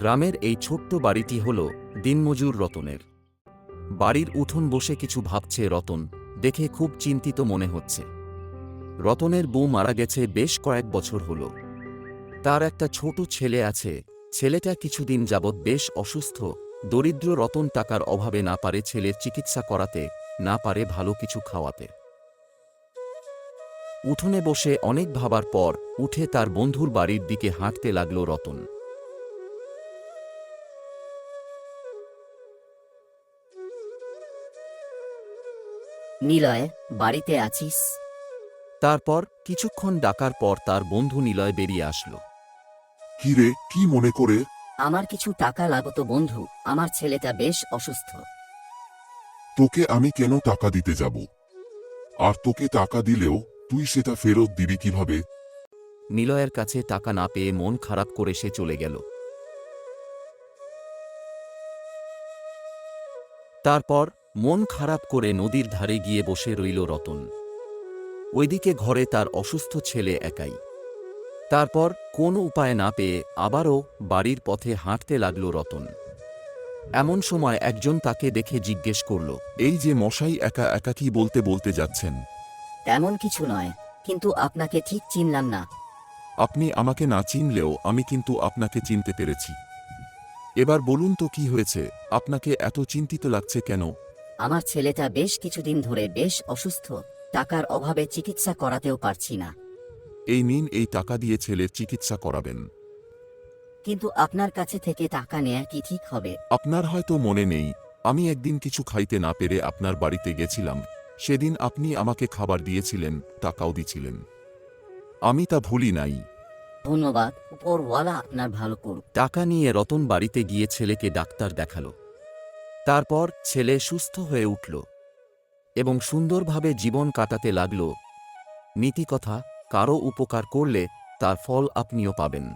গ্রামের এই ছোট্ট বাড়িটি হল দিনমজুর রতনের। বাড়ির উঠোন বসে কিছু ভাবছে রতন, দেখে খুব চিন্তিত মনে হচ্ছে। রতনের বউ মারা গেছে বেশ কয়েক বছর হল। তার একটা ছোট ছেলে আছে, ছেলেটা কিছুদিন যাবৎ বেশ অসুস্থ। দরিদ্র রতন টাকার অভাবে না পারে ছেলের চিকিৎসা করাতে, না পারে ভালো কিছু খাওয়াতে। উঠোনে বসে অনেক ভাবার পর উঠে তার বন্ধুর বাড়ির দিকে হাঁটতে লাগল রতন। নিলয়, বাড়িতে আছিস? তারপর কিছুক্ষণ ডাকার পর তার বন্ধু নিলয় বেরিয়ে আসলো। কি রে, কি মনে করে? আমার কিছু টাকা লাগতো বন্ধু, আমার ছেলেটা বেশ অসুস্থ। তোকে আমি কেন টাকা দিতে যাব? আর তোকে টাকা দিলেও তুই সেটা ফেরত দিবি কিভাবে? নিলয়ের কাছে টাকা না পেয়ে মন খারাপ করে সে চলে গেল। তারপর মন খারাপ করে নদীর ধারে গিয়ে বসে রইল রতন। ওইদিকে ঘরে তার অসুস্থ ছেলে একাই। তারপর কোনো উপায় না পেয়ে আবারও বাড়ির পথে হাঁটতে লাগল রতন। এমন সময় একজন তাকে দেখে জিজ্ঞেস করল, এই যে মশাই একা একা কি বলতে বলতে যাচ্ছেন? তেমন কিছু নয়, কিন্তু আপনাকে ঠিক চিনলাম না। আপনি আমাকে না চিনলেও আমি কিন্তু আপনাকে চিনতে পেরেছি। এবার বলুন তো কি হয়েছে, আপনাকে এত চিন্তিত লাগছে কেন? আমার ছেলেটা বেশ কিছুদিন ধরে বেশ অসুস্থ, টাকার অভাবে চিকিৎসা করাতেও পারছি না। এই নিন, এই টাকা দিয়ে ছেলের চিকিৎসা করাবেন। কিন্তু আপনার কাছে থেকে টাকা নেয়া কি ঠিক হবে? আপনার হয়তো মনে নেই, আমি একদিন কিছু খাইতে না পেরে আপনার বাড়িতে গেছিলাম। সেদিন আপনি আমাকে খাবার দিয়েছিলেন, টাকাও দিয়েছিলেন। আমি তা ভুলি নাই। ধন্যবাদ, উপরওয়ালা আপনার ভালো করুক। টাকা নিয়ে রতন বাড়িতে গিয়ে ছেলেকে ডাক্তার দেখালো। তারপর ছেলে সুস্থ হয়ে উঠল এবং সুন্দরভাবে জীবন কাটাতে লাগল। নীতিকথা: কারো উপকার করলে তার ফল আপনিও পাবেন।